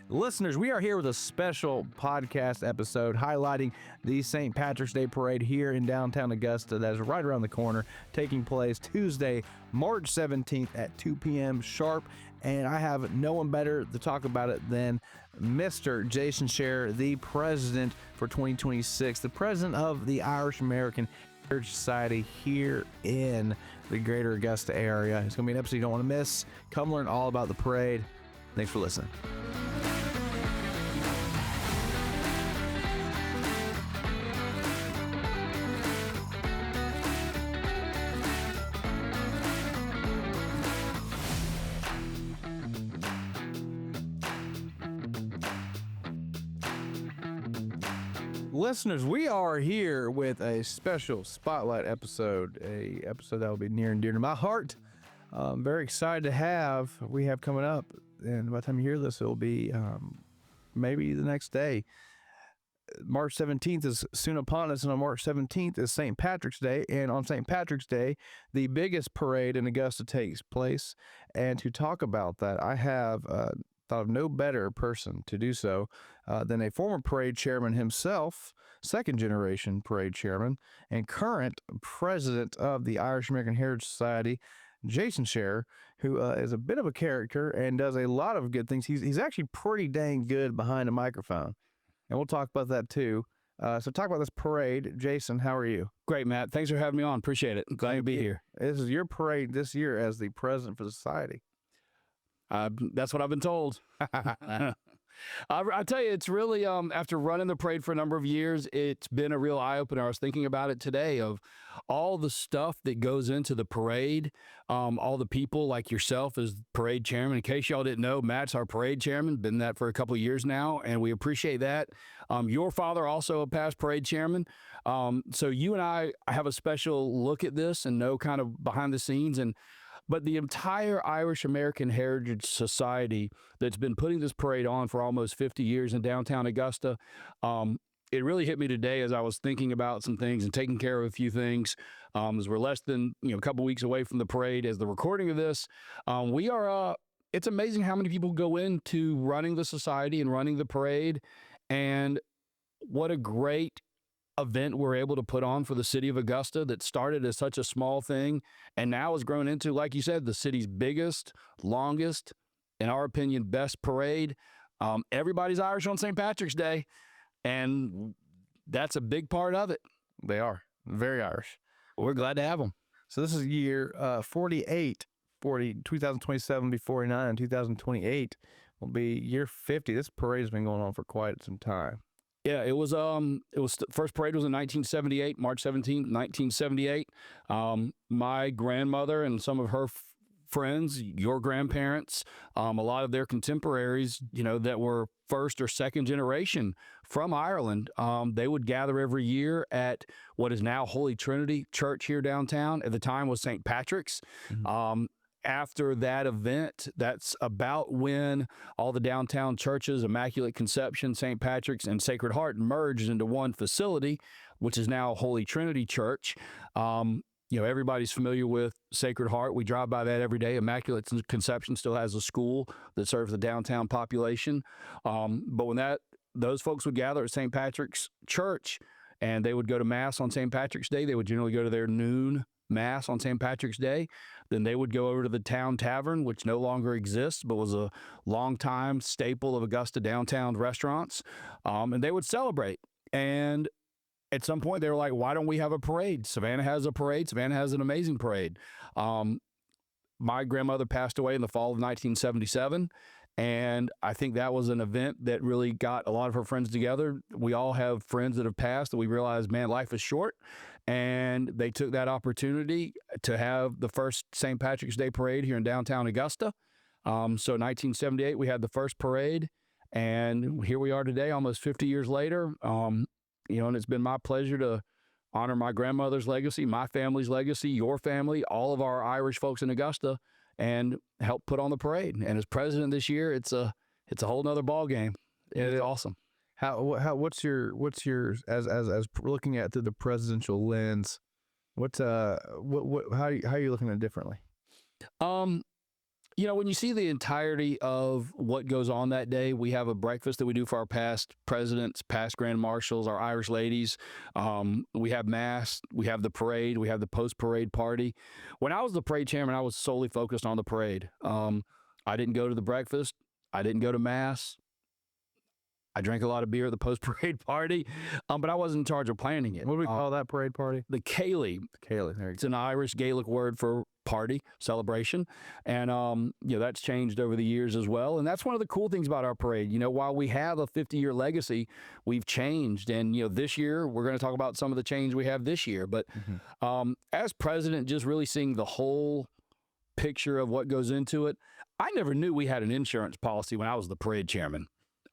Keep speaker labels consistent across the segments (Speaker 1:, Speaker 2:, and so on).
Speaker 1: Listeners, we are here with a special podcast episode highlighting the St. Patrick's Day Parade here in downtown Augusta that is right around the corner, taking place Tuesday, March 17th at 2 p.m. sharp. And I have no one better to talk about it than Mr. Jason Scherer, the president for 2026, the president of the Irish American Heritage Society here in the greater Augusta area. It's going to be an episode you don't want to miss. Come learn all about the parade. Thanks for listening. Listeners, we are here with a special spotlight episode, a episode that will be near and dear to my heart. I'm very excited to have, we have coming up, and by the time you hear this, it'll be maybe the next day. March 17th is soon upon us, and on March 17th is St. Patrick's Day, and on St. Patrick's Day, the biggest parade in Augusta takes place, and to talk about that, I have thought of no better person to do so than a former parade chairman himself, second generation parade chairman, and current president of the Irish American Heritage Society, Jason Scherer, who is a bit of a character and does a lot of good things. He's actually pretty dang good behind a microphone, and we'll talk about that too. So talk about this parade. Jason, how are you?
Speaker 2: Great, Matt. Thanks for having me on. Appreciate it. Glad to be here.
Speaker 1: This is your parade this year as the president for the society.
Speaker 2: That's what I've been told. I tell you, it's really, after running the parade for a number of years, it's been a real eye-opener. I was thinking about it today of all the stuff that goes into the parade, all the people like yourself as parade chairman. In case y'all didn't know, Matt's our parade chairman, been that for a couple of years now, and we appreciate that. Your father also a past parade chairman. So you and I have a special look at this and know kind of behind the scenes. But the entire Irish American Heritage Society that's been putting this parade on for almost 50 years in downtown Augusta, it really hit me today as I was thinking about some things and taking care of a few things. As we're less than a couple weeks away from the parade as the recording of this, we are. It's amazing how many people go into running the society and running the parade, and what a great event we're able to put on for the city of Augusta that started as such a small thing and now has grown into, like you said, the city's biggest, longest, in our opinion, best parade. Everybody's Irish on St. Patrick's Day, and that's a big part of it.
Speaker 1: They are very Irish.
Speaker 2: We're glad to have them.
Speaker 1: So this is year 48, 2027 be 49, and 2028 will be year 50. This parade has been going on for quite some time.
Speaker 2: Yeah, it was first parade was in 1978, March 17th, 1978. My grandmother and some of her friends, your grandparents, a lot of their contemporaries, that were first or second generation from Ireland, they would gather every year at what is now Holy Trinity Church here downtown. At the time was St. Patrick's. Mm-hmm. After that event, that's about when all the downtown churches, Immaculate Conception, St. Patrick's, and Sacred Heart merged into one facility, which is now Holy Trinity Church. Everybody's familiar with Sacred Heart. We drive by that every day. Immaculate Conception still has a school that serves the downtown population. But when those folks would gather at St. Patrick's Church and they would go to Mass on St. Patrick's Day, they would generally go to their noon Mass on St. Patrick's Day. Then they would go over to the Town Tavern, which no longer exists, but was a longtime staple of Augusta downtown restaurants, and they would celebrate. And at some point, they were like, why don't we have a parade? Savannah has a parade. Savannah has an amazing parade. My grandmother passed away in the fall of 1977, and I think that was an event that really got a lot of her friends together. We all have friends that have passed, and we realized, man, life is short. And they took that opportunity to have the first St. Patrick's Day parade here in downtown Augusta. So in 1978, we had the first parade, and here we are today, almost 50 years later. And it's been my pleasure to honor my grandmother's legacy, my family's legacy, your family, all of our Irish folks in Augusta, and help put on the parade. And as president this year, it's a whole nother ball game. It's awesome.
Speaker 1: What's your as looking at through the presidential lens? How are you looking at it differently?
Speaker 2: You know, when you see the entirety of what goes on that day, we have a breakfast that we do for our past presidents, past grand marshals, our Irish ladies. We have mass, we have the parade, we have the post-parade party. When I was the parade chairman, I was solely focused on the parade. I didn't go to the breakfast. I didn't go to mass. I drank a lot of beer at the post-parade party, but I wasn't in charge of planning it.
Speaker 1: What do we call that parade party?
Speaker 2: The Cayley.
Speaker 1: Kaylee. There you
Speaker 2: It's an Irish Gaelic word for party, celebration. And, that's changed over the years as well. And that's one of the cool things about our parade. You know, while we have a 50-year legacy, we've changed. And, this year, we're going to talk about some of the change we have this year. But as president, just really seeing the whole picture of what goes into it, I never knew we had an insurance policy when I was the parade chairman.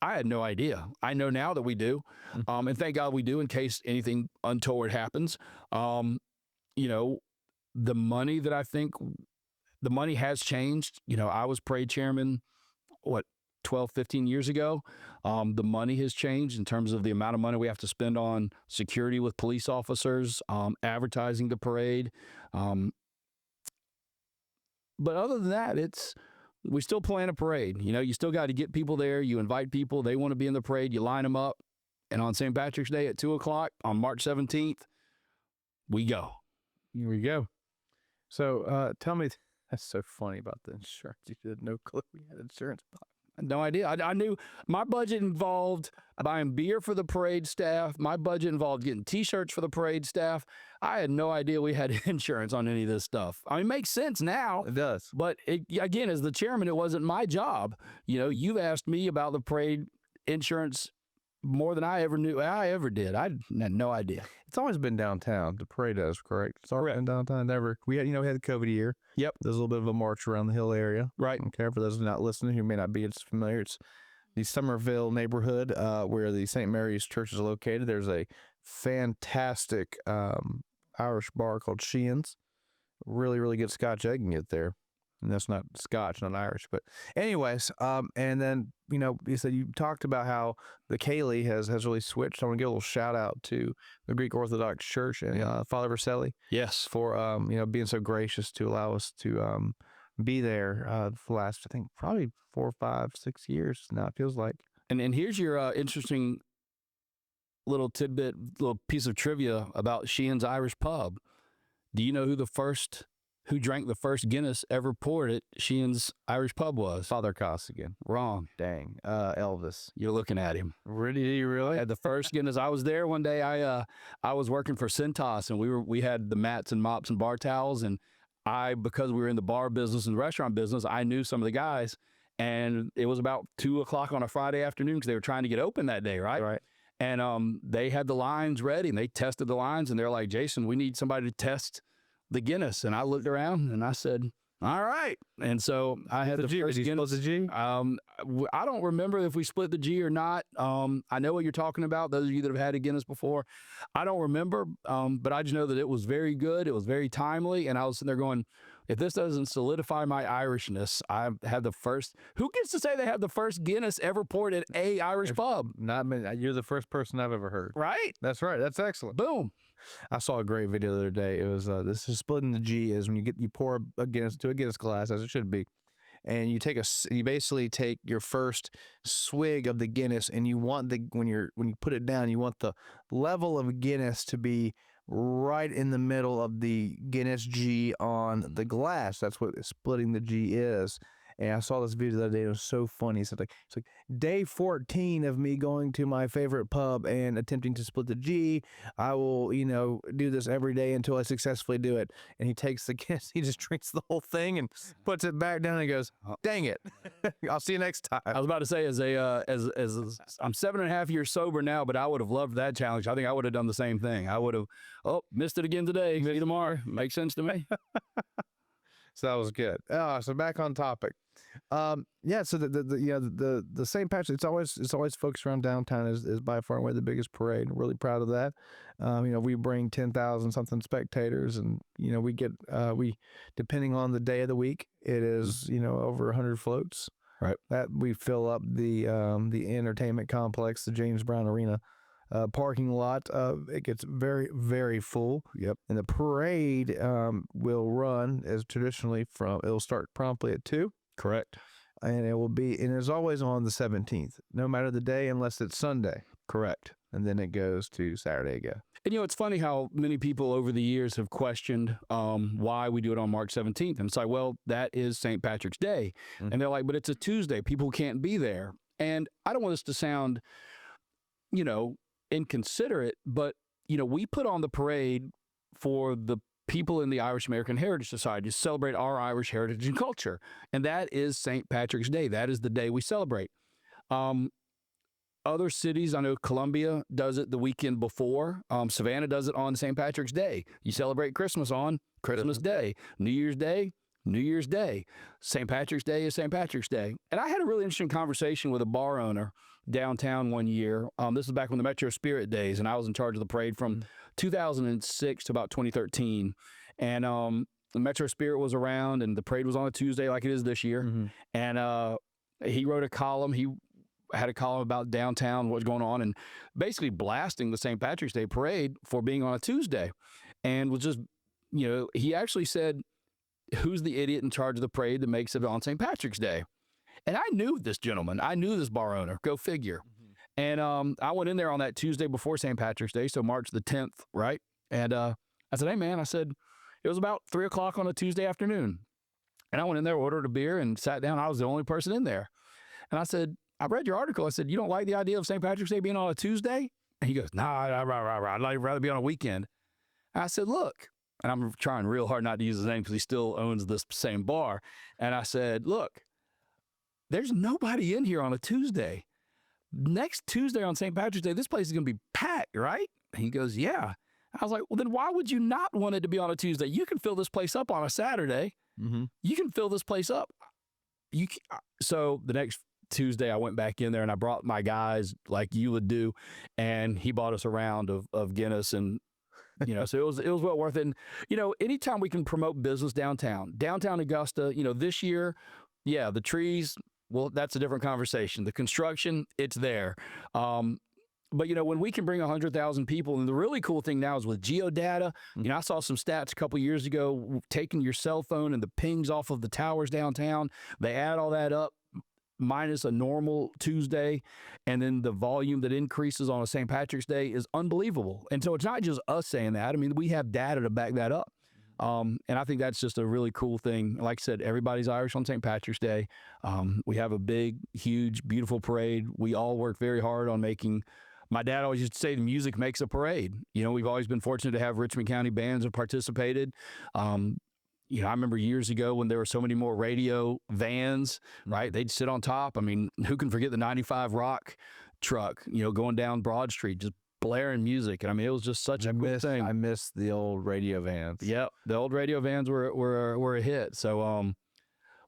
Speaker 2: I had no idea. I know now that we do. And thank God we do in case anything untoward happens. The money that I think the money has changed. I was parade chairman, 12, 15 years ago. The money has changed in terms of the amount of money we have to spend on security with police officers, advertising the parade. But other than that, we still plan a parade. You still got to get people there. You invite people. They want to be in the parade. You line them up. And on St. Patrick's Day at 2 o'clock on March 17th, we go.
Speaker 1: Here we go. So tell me, that's so funny about the insurance. You had no clue we had insurance.
Speaker 2: No idea. I knew my budget involved buying beer for the parade staff. My budget involved getting T-shirts for the parade staff. I had no idea we had insurance on any of this stuff. I mean, it makes sense now.
Speaker 1: It does.
Speaker 2: But again, as the chairman, it wasn't my job. You've asked me about the parade insurance more than I ever knew I ever did. I had no idea.
Speaker 1: It's always been downtown. The parade is correct. It's always been downtown. Never. We had the COVID year.
Speaker 2: Yep.
Speaker 1: There's a little bit of a march around the hill area.
Speaker 2: Right.
Speaker 1: Okay. For those who are not listening, who may not be as familiar, it's the Somerville neighborhood where the St. Mary's Church is located. There's a fantastic Irish bar called Sheehan's. Really, really good Scotch egg you can get there. And that's not Scotch, not Irish. But anyways, and then, you said you talked about how the Cayley has really switched. I want to give a little shout out to the Greek Orthodox Church and Father Vercelli.
Speaker 2: Yes.
Speaker 1: For, being so gracious to allow us to be there for the last, I think, probably 4, 5, 6 years now, it feels like.
Speaker 2: And here's your interesting little tidbit, little piece of trivia about Sheehan's Irish Pub. Do you know who drank the first Guinness ever poured at Sheehan's Irish Pub was?
Speaker 1: Father Costigan.
Speaker 2: Wrong.
Speaker 1: Dang. Elvis.
Speaker 2: You're looking at him.
Speaker 1: Really?
Speaker 2: At the first Guinness, I was there one day. I was working for Cintas, and we had the mats and mops and bar towels, and because we were in the bar business and the restaurant business, I knew some of the guys, and it was about 2 o'clock on a Friday afternoon because they were trying to get open that day, right?
Speaker 1: Right.
Speaker 2: And they had the lines ready, and they tested the lines, and they're like, Jason, we need somebody to test the Guinness. And I looked around and I said, all right. And so I had the first Guinness.
Speaker 1: Did you split the G?
Speaker 2: I don't remember if we split the G or not. I know what you're talking about. Those of you that have had a Guinness before, I don't remember. But I just know that it was very good. It was very timely. And I was sitting there going, if this doesn't solidify my Irishness, I had the first. Who gets to say they have the first Guinness ever poured at a Irish pub?
Speaker 1: Not me. You're the first person I've ever heard.
Speaker 2: Right?
Speaker 1: That's right. That's excellent.
Speaker 2: Boom.
Speaker 1: I saw a great video the other day. It was this is splitting the G is when you pour a Guinness to a Guinness glass, as it should be, and you basically take your first swig of the Guinness, and you want when you put it down, you want the level of Guinness to be right in the middle of the Guinness G on the glass. That's what splitting the G is. And I saw this video the other day. It was so funny. It's like day 14 of me going to my favorite pub and attempting to split the G. I will, do this every day until I successfully do it. And he takes the Guinness, he just drinks the whole thing and puts it back down and goes, dang it. I'll see you next time.
Speaker 2: I was about to say, as I'm 7.5 years sober now, but I would have loved that challenge. I think I would have done the same thing. I would have, missed it again today. See you tomorrow. Makes sense to me.
Speaker 1: So that was good. So back on topic. So the St. Patrick, it's always focused around downtown is by far and away the biggest parade. I'm really proud of that. We bring 10,000 something spectators, and we get depending on the day of the week, it is over 100 floats.
Speaker 2: Right.
Speaker 1: That we fill up the entertainment complex, the James Brown Arena. Parking lot, it gets very, very full.
Speaker 2: Yep.
Speaker 1: And the parade will run as traditionally it'll start promptly at 2.
Speaker 2: Correct.
Speaker 1: And it's always on the 17th, no matter the day, unless it's Sunday.
Speaker 2: Correct.
Speaker 1: And then it goes to Saturday again.
Speaker 2: And, it's funny how many people over the years have questioned why we do it on March 17th. And it's like, well, that is St. Patrick's Day.
Speaker 1: Mm-hmm.
Speaker 2: And they're like, but it's a Tuesday. People can't be there. And I don't want this to sound, inconsiderate, but, we put on the parade for the people in the Irish American Heritage Society to celebrate our Irish heritage and culture. And that is St. Patrick's Day. That is the day we celebrate. Other cities, I know Columbia does it the weekend before. Savannah does it on St. Patrick's Day. You celebrate Christmas on Christmas Day. New Year's Day, New Year's Day. St. Patrick's Day is St. Patrick's Day. And I had a really interesting conversation with a bar owner downtown one year. This is back when the Metro Spirit days, and I was in charge of the parade from 2006 to about 2013. And the Metro Spirit was around, and the parade was on a Tuesday like it is this year.
Speaker 1: Mm-hmm.
Speaker 2: And he wrote a column. He had a column about downtown, what's going on, and basically blasting the St. Patrick's Day parade for being on a Tuesday. And was just, he actually said, who's the idiot in charge of the parade that makes it on St. Patrick's Day? And I knew this gentleman. I knew this bar owner. Go figure. Mm-hmm. And I went in there on that Tuesday before St. Patrick's Day, so March the 10th, right? And I said, hey, man, it was about 3 o'clock on a Tuesday afternoon. And I went in there, ordered a beer, and sat down. I was the only person in there. And I said, I read your article. I said, you don't like the idea of St. Patrick's Day being on a Tuesday? And he goes, nah, I'd rather be on a weekend. And I said, look, and I'm trying real hard not to use his name because he still owns this same bar. And I said, look, there's nobody in here on a Tuesday. Next Tuesday on St. Patrick's Day, this place is going to be packed, right? And he goes, yeah. I was like, well, then why would you not want it to be on a Tuesday? You can fill this place up on a Saturday.
Speaker 1: Mm-hmm.
Speaker 2: You can fill this place up. So the next Tuesday, I went back in there and I brought my guys like you would do, and he bought us a round of Guinness, and so it was well worth it. And anytime we can promote business downtown Augusta, this year, yeah, the trees, well, that's a different conversation. The construction, it's there. But, when we can bring 100,000 people, and the really cool thing now is with geodata, I saw some stats a couple years ago, taking your cell phone and the pings off of the towers downtown, they add all that up, minus a normal Tuesday, and then the volume that increases on a St. Patrick's Day is unbelievable. And so it's not just us saying that. I mean, we have data to back that up. And I think that's just a really cool thing. Like I said, everybody's Irish on St. Patrick's Day. We have a big, huge, beautiful parade. We all work very hard on making. My dad always used to say the music makes a parade. We've always been fortunate to have Richmond County bands have participated. I remember years ago when there were so many more radio vans, right? They'd sit on top. I mean, who can forget the 95 Rock truck, going down Broad Street, just blaring music. And I mean, it was just such a cool thing.
Speaker 1: I miss the old radio vans.
Speaker 2: Yep. The old radio vans were a hit. So,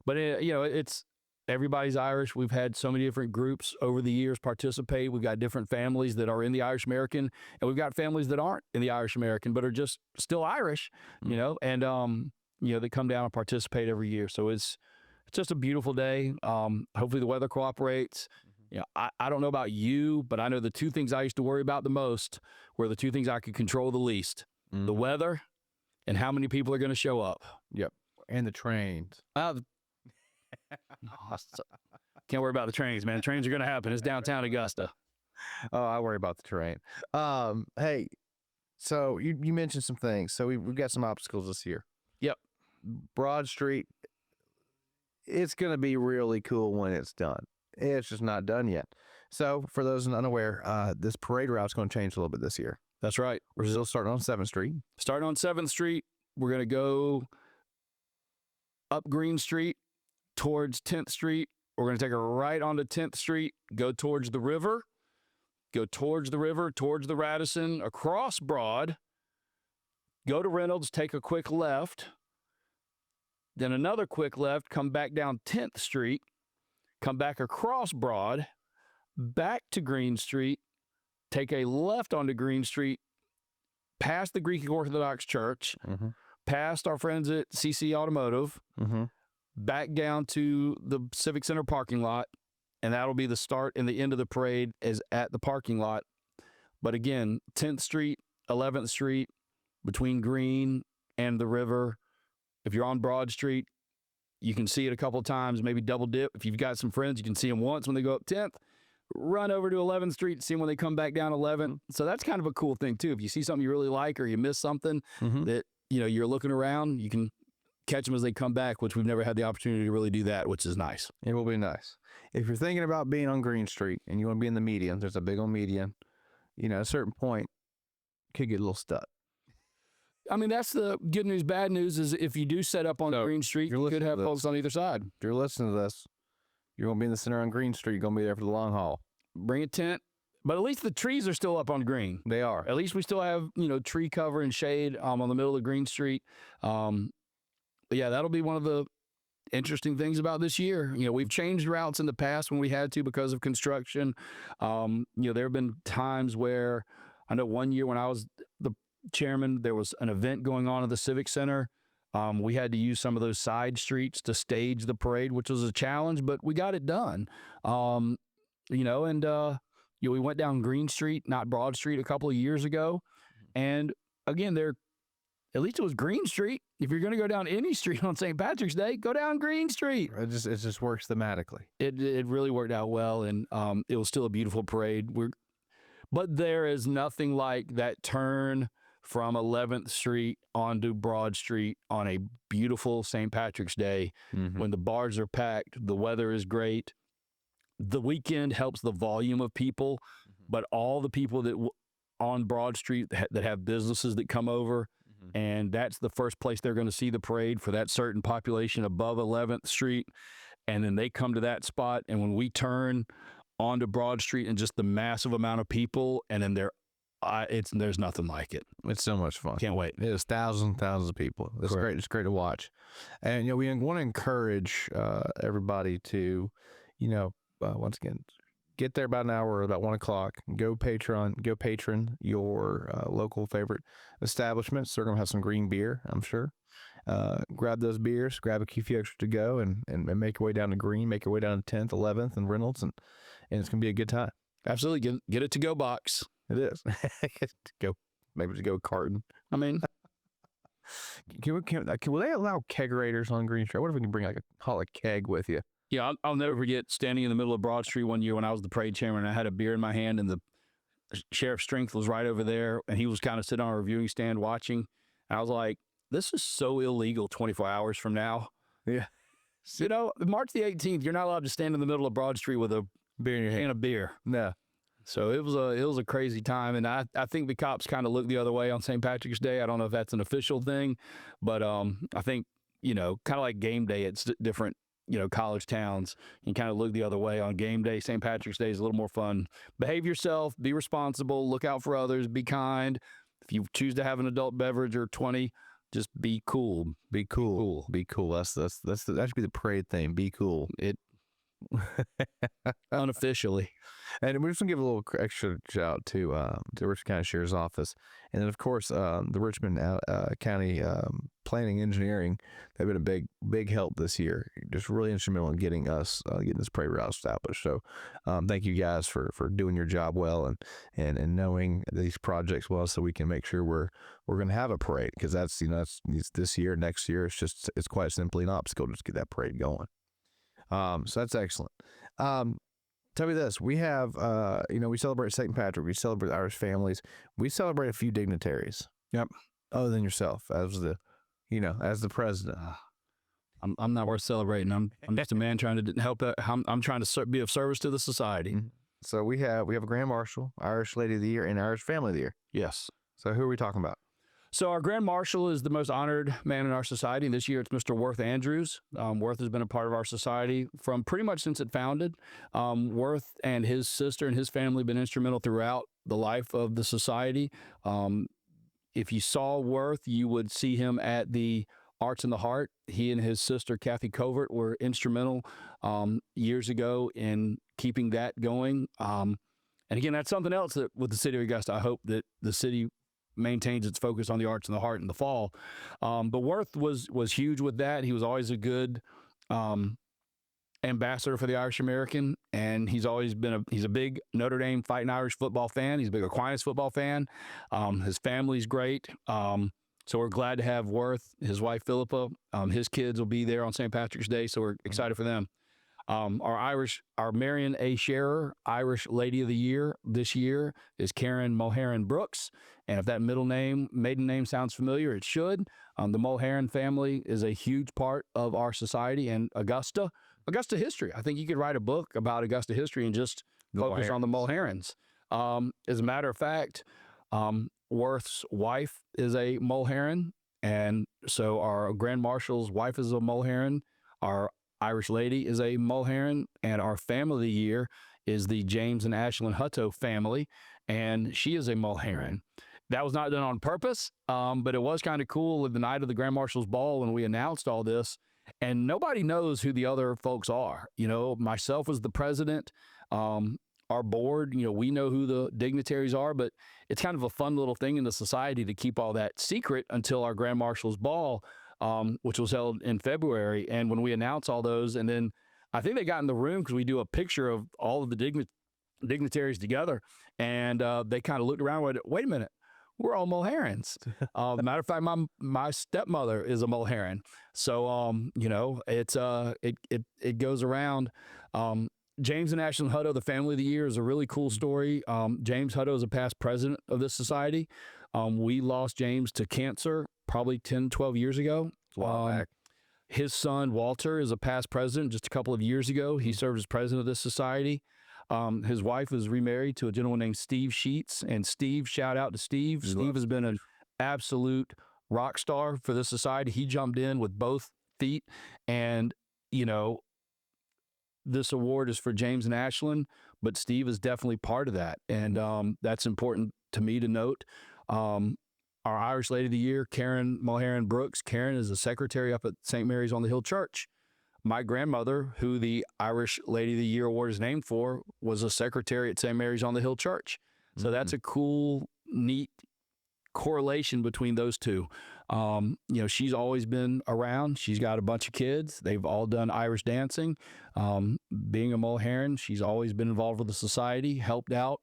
Speaker 2: but it's everybody's Irish. We've had so many different groups over the years participate. We've got different families that are in the Irish American, and we've got families that aren't in the Irish American, but are just still Irish, and, they come down and participate every year. So it's just a beautiful day. Hopefully the weather cooperates. I don't know about you, but I know the two things I used to worry about the most were the two things I could control the least: the weather and how many people are going to show up.
Speaker 1: Yep. And the trains.
Speaker 2: Can't worry about the trains, man. Trains are going to happen. It's downtown Augusta.
Speaker 1: Oh, I worry about the train. Hey, so you mentioned some things. So we've got some obstacles this year.
Speaker 2: Yep.
Speaker 1: Broad Street, it's going to be really cool when it's done. It's just not done yet. So for those unaware, this parade route's going to change a little bit this year.
Speaker 2: That's right.
Speaker 1: We're still starting on 7th Street.
Speaker 2: Starting on 7th Street, we're going to go up Green Street towards 10th Street. We're going to take a right onto 10th Street, go towards the river, towards the Radisson, across Broad, go to Reynolds, take a quick left, then another quick left, come back down 10th Street, come back across Broad, back to Green Street, take a left onto Green Street, past the Greek Orthodox Church, past our friends at CC Automotive, back down to the Civic Center parking lot, and that'll be the start and the end of the parade is at the parking lot. But again, 10th Street, 11th Street, between Green and the river. If you're on Broad Street, You can see it a couple of times, maybe double dip. If you've got some friends, you can see them once when they go up 10th. Run over to 11th Street, see them when they come back down 11th. So that's kind of a cool thing too. If you see something you really like or you miss something that you're looking around, you can catch them as they come back, which we've never had the opportunity to really do that, which is nice.
Speaker 1: It will be nice. If you're thinking about being on Green Street and you want to be in the median, there's a big old median. At a certain point, could get a little stuck.
Speaker 2: I mean, that's the good news. Bad news is if you do set up on Green Street, you could have folks on either side.
Speaker 1: If you're listening to this, you're going to be in the center on Green Street. You're going to be there for the long haul.
Speaker 2: Bring a tent. But at least the trees are still up on Green.
Speaker 1: They are.
Speaker 2: At least we still have, tree cover and shade on the middle of Green Street. But yeah, that'll be one of the interesting things about this year. We've changed routes in the past when we had to because of construction. There have been times where I know one year when I was the chairman, there was an event going on at the Civic Center. We had to use some of those side streets to stage the parade, which was a challenge, but we got it done. We went down Green Street, not Broad Street, a couple of years ago. And again, at least it was Green Street. If you're going to go down any street on St. Patrick's Day, go down Green Street.
Speaker 1: It just works thematically.
Speaker 2: It really worked out well, and it was still a beautiful parade. But there is nothing like that turn from 11th Street onto Broad Street on a beautiful St. Patrick's Day when the bars are packed, the weather is great. The weekend helps the volume of people, but all the people that on Broad Street that have businesses that come over, and that's the first place they're going to see the parade for that certain population above 11th Street, and then they come to that spot, and when we turn onto Broad Street and just the massive amount of people, and then there's nothing like it.
Speaker 1: It's so much fun.
Speaker 2: Can't wait.
Speaker 1: It is thousands of people. It's great. It's great to watch. And, we want to encourage everybody to, once again, get there about an hour, about 1 o'clock. Go patron your local favorite establishments. They're going to have some green beer, I'm sure. Grab those beers, grab a few extra to go, and make your way down to Green, make your way down to 10th, 11th, and Reynolds, and it's going to be a good time.
Speaker 2: Absolutely. Get it to go box.
Speaker 1: It is. Maybe to go carton.
Speaker 2: I mean,
Speaker 1: will they allow kegerators on Green Street? What if we can bring a keg with you?
Speaker 2: Yeah, I'll never forget standing in the middle of Broad Street one year when I was the parade chairman. I had a beer in my hand, and the sheriff's strength was right over there, and he was kind of sitting on a reviewing stand watching. And I was like, this is so illegal 24 hours from now.
Speaker 1: Yeah.
Speaker 2: March the 18th, you're not allowed to stand in the middle of Broad Street with a
Speaker 1: beer in your hand.
Speaker 2: And a beer.
Speaker 1: No.
Speaker 2: So it was a crazy time, and I think the cops kind of looked the other way on St. Patrick's Day. I don't know if that's an official thing, but I think kind of like game day, it's different. College towns, you kind of look the other way on game day. St. Patrick's Day is a little more fun. Behave yourself, be responsible, look out for others, be kind. If you choose to have an adult beverage or 20, just be cool.
Speaker 1: Be cool. Be cool. That should be the parade thing. Be cool.
Speaker 2: Unofficially.
Speaker 1: And we're just going to give a little extra shout out to Richmond County Sheriff's Office. And then, of course, the Richmond County Planning Engineering. They've been a big help this year. Just really instrumental in getting this parade route established. So thank you guys for doing your job well and knowing these projects well, so we can make sure we're going to have a parade. Because that's this year, next year, it's quite simply an obstacle to just get that parade going. So that's excellent. Tell me this, we have, we celebrate St. Patrick, we celebrate Irish families, we celebrate a few dignitaries.
Speaker 2: Yep.
Speaker 1: Other than yourself as the president.
Speaker 2: I'm not worth celebrating. I'm just a man trying to help. I'm trying to be of service to the society.
Speaker 1: So we have a Grand Marshal, Irish Lady of the Year, and Irish Family of the Year.
Speaker 2: Yes.
Speaker 1: So who are we talking about?
Speaker 2: So our Grand Marshal is the most honored man in our society. This year it's Mr. Worth Andrews. Worth has been a part of our society from pretty much since it founded. Worth and his sister and his family have been instrumental throughout the life of the society. If you saw Worth, you would see him at the Arts in the Heart. He and his sister, Kathy Covert, were instrumental years ago in keeping that going. And again, that's something else that with the city of Augusta, I hope that the city maintains its focus on the arts and the heart in the fall. But Worth was huge with that. He was always a good ambassador for the Irish American, and he's always been he's a big Notre Dame Fighting Irish football fan. He's a big Aquinas football fan. His family's great. So we're glad to have Worth, his wife Philippa, his kids will be there on St. Patrick's Day. So we're excited for them. Our Marion A. Scherer Irish Lady of the Year this year is Karen Mulheron Brooks. And if that maiden name sounds familiar, it should. The Mulheron family is a huge part of our society and Augusta history. I think you could write a book about Augusta history and just focus on the Mulherons. As a matter of fact, Worth's wife is a Mulheron. And so our Grand Marshal's wife is a Mulheron. Our Irish Lady is a Mulheron, and our family of the year is the James and Ashlyn Hutto family, and she is a Mulheron. That was not done on purpose, but it was kind of cool the night of the Grand Marshal's Ball when we announced all this, and nobody knows who the other folks are. You know, myself as the president, our board, you know, we know who the dignitaries are, but it's kind of a fun little thing in the society to keep all that secret until our Grand Marshal's Ball, which was held in February. And when we announced all those, and then I think they got in the room because we do a picture of all of the dignitaries together, and they kind of looked around and went, wait a minute, we're all Mulherons. Matter of fact, my stepmother is a Mulheron. So, you know, it goes around. James and Ashlyn Hutto, the family of the year, is a really cool story. James Hutto is a past president of this society. We lost James to cancer probably 10, 12 years ago. His son, Walter, is a past president just a couple of years ago. He served as president of this society. His wife is remarried to a gentleman named Steve Sheets. And Steve, shout out to Steve. Steve has been an absolute rock star for this society. He jumped in with both feet. And, you know, this award is for James and Ashlyn, but Steve is definitely part of that. And that's important to me to note. Our Irish Lady of the Year, Karen Mulheron Brooks. Karen is a secretary up at St. Mary's on the Hill Church. My grandmother, who the Irish Lady of the Year award is named for, was a secretary at St. Mary's on the Hill Church. So that's a cool, neat correlation between those two. You know, she's always been around. She's got a bunch of kids. They've all done Irish dancing. Being a Mulheron, she's always been involved with the society, helped out,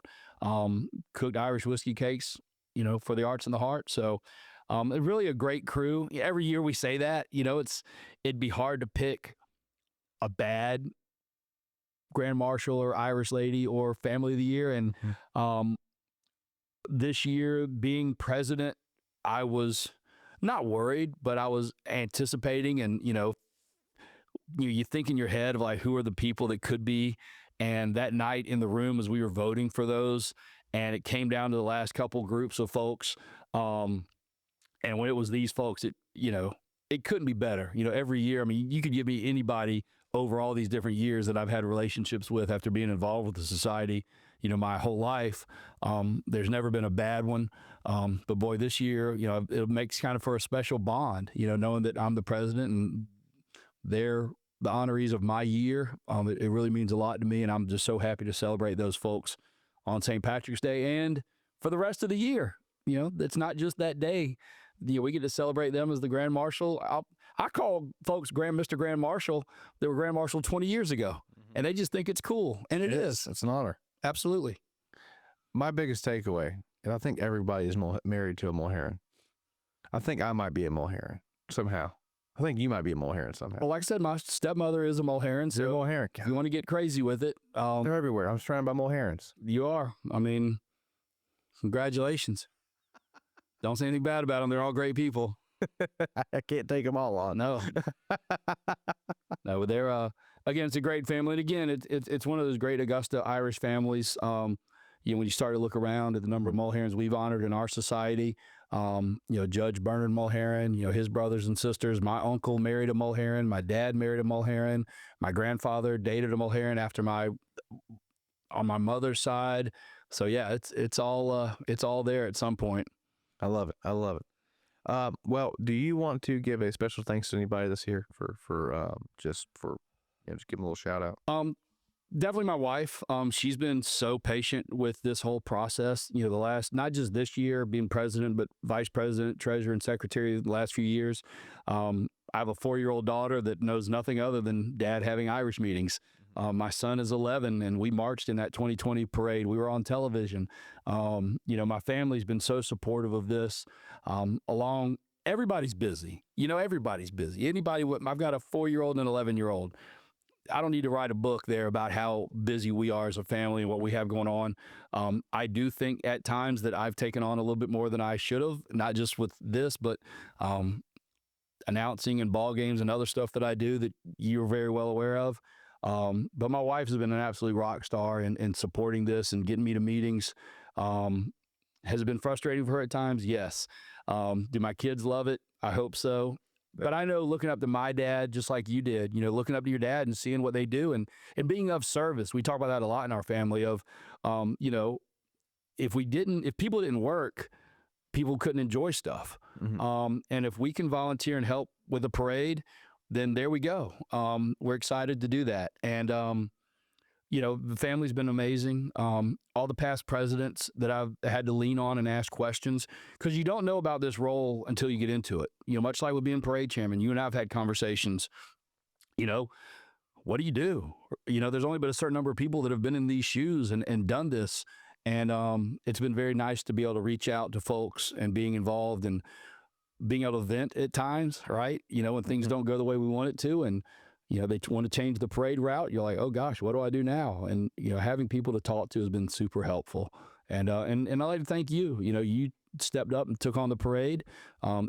Speaker 2: cooked Irish whiskey cakes, you know, for the arts and the heart. So really a great crew. Every year we say that, you know, it'd be hard to pick a bad Grand Marshal or Irish Lady or Family of the Year. And this year, being president, I was not worried, but I was anticipating. And, you know, you think in your head of like, who are the people that could be? And that night in the room as we were voting for those, and it came down to the last couple groups of folks. And when it was these folks, it couldn't be better. You know, every year, I mean, you could give me anybody over all these different years that I've had relationships with after being involved with the society, you know, my whole life. There's never been a bad one. But boy, this year, you know, it makes kind of for a special bond, you know, knowing that I'm the president and they're the honorees of my year. It really means a lot to me. And I'm just so happy to celebrate those folks on St. Patrick's Day and for the rest of the year. You know, it's not just that day. You know, we get to celebrate them as the Grand Marshal. I call folks Mr. Grand Marshal that were Grand Marshal 20 years ago, and they just think it's cool, and it is.
Speaker 1: It's an honor.
Speaker 2: Absolutely.
Speaker 1: My biggest takeaway, and I think everybody is married to a Mulheron. I think I might be a Mulheron somehow. I think you might be a Mulheron somehow.
Speaker 2: Well, like I said, my stepmother is a Mulheron. So
Speaker 1: you're a Mulheron.
Speaker 2: If you want to get crazy with it.
Speaker 1: They're everywhere. I'm surrounded by Mulherons.
Speaker 2: You are. I mean, congratulations. Don't say anything bad about them. They're all great people.
Speaker 1: I can't take them all on.
Speaker 2: No. No, they're, again, it's a great family. And again, it's one of those great Augusta Irish families. You know, when you start to look around at the number of Mulherons we've honored in our society, you know, Judge Bernard Mulheron, you know, his brothers and sisters, my uncle married a Mulheron, my dad married a Mulheron, my grandfather dated a Mulheron on my mother's side. So yeah, it's all there at some point.
Speaker 1: I love it. I love it. Well, do you want to give a special thanks to anybody this year for just give them a little shout out?
Speaker 2: Definitely my wife. She's been so patient with this whole process. You know, not just this year being president, but vice president, treasurer, and secretary the last few years. I have a 4-year-old daughter that knows nothing other than dad having Irish meetings. My son is 11, and we marched in that 2020 parade. We were on television. You know, my family's been so supportive of this, along everybody's busy. Everybody's busy. I've got a 4-year-old and an 11-year-old. I don't need to write a book there about how busy we are as a family and what we have going on. I do think at times that I've taken on a little bit more than I should have, not just with this, but announcing and ball games and other stuff that I do that you're very well aware of. But my wife has been an absolute rock star in supporting this and getting me to meetings. Has it been frustrating for her at times? Yes. Do my kids love it? I hope so. But I know looking up to my dad, just like you did, looking up to your dad and seeing what they do and being of service. We talk about that a lot in our family of, if people didn't work, people couldn't enjoy stuff. And if we can volunteer and help with a parade, then there we go. We're excited to do that. And, the family's been amazing. All the past presidents that I've had to lean on and ask questions, because you don't know about this role until you get into it. Much like with being parade chairman, you and I have had conversations, what do you do? There's only been a certain number of people that have been in these shoes and done this. And it's been very nice to be able to reach out to folks and being involved and being able to vent at times, right? When things don't go the way we want it to. And, they want to change the parade route. You're like, oh gosh, what do I do now? And, having people to talk to has been super helpful. And I'd like to thank you. You stepped up and took on the parade.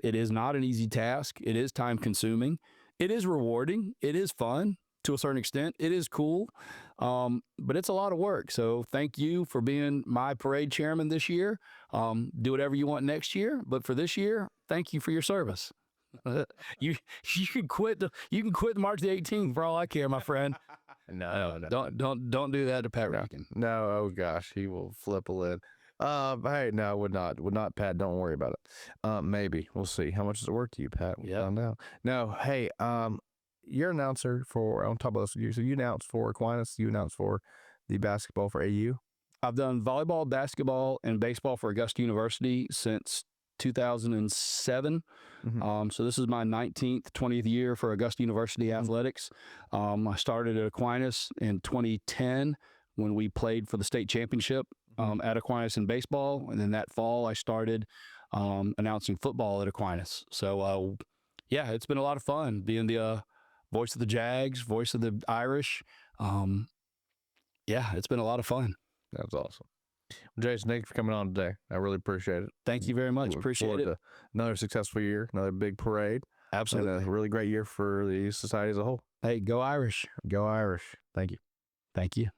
Speaker 2: It is not an easy task. It is time consuming. It is rewarding. It is fun to a certain extent. It is cool. But it's a lot of work. So thank you for being my parade chairman this year. Do whatever you want next year. But for this year, thank you for your service. You can quit. You can quit March the 18th for all I care, my friend.
Speaker 1: No.
Speaker 2: Don't do that to Pat Rankin.
Speaker 1: No, oh gosh, he will flip a lid. Hey, no, would not, Pat. Don't worry about it. Maybe we'll see. How much does it work to you, Pat? We'll find out. No, hey, you're an announcer for. On top of this, so you announced for Aquinas. You announced for the basketball for AU.
Speaker 2: I've done volleyball, basketball, and baseball for Augusta University since 2007. So this is my 19th, 20th year for Augusta University athletics. I started at Aquinas in 2010 when we played for the state championship at Aquinas in baseball. And then that fall, I started announcing football at Aquinas. So, it's been a lot of fun being the voice of the Jags, voice of the Irish. It's been a lot of fun.
Speaker 1: That was awesome. Jason, thank you for coming on today. I really appreciate it.
Speaker 2: Thank you very much. Appreciate it.
Speaker 1: Another successful year, another big parade.
Speaker 2: Absolutely.
Speaker 1: And a really great year for the society as a whole.
Speaker 2: Hey, go Irish.
Speaker 1: Go Irish. Thank you.
Speaker 2: Thank you.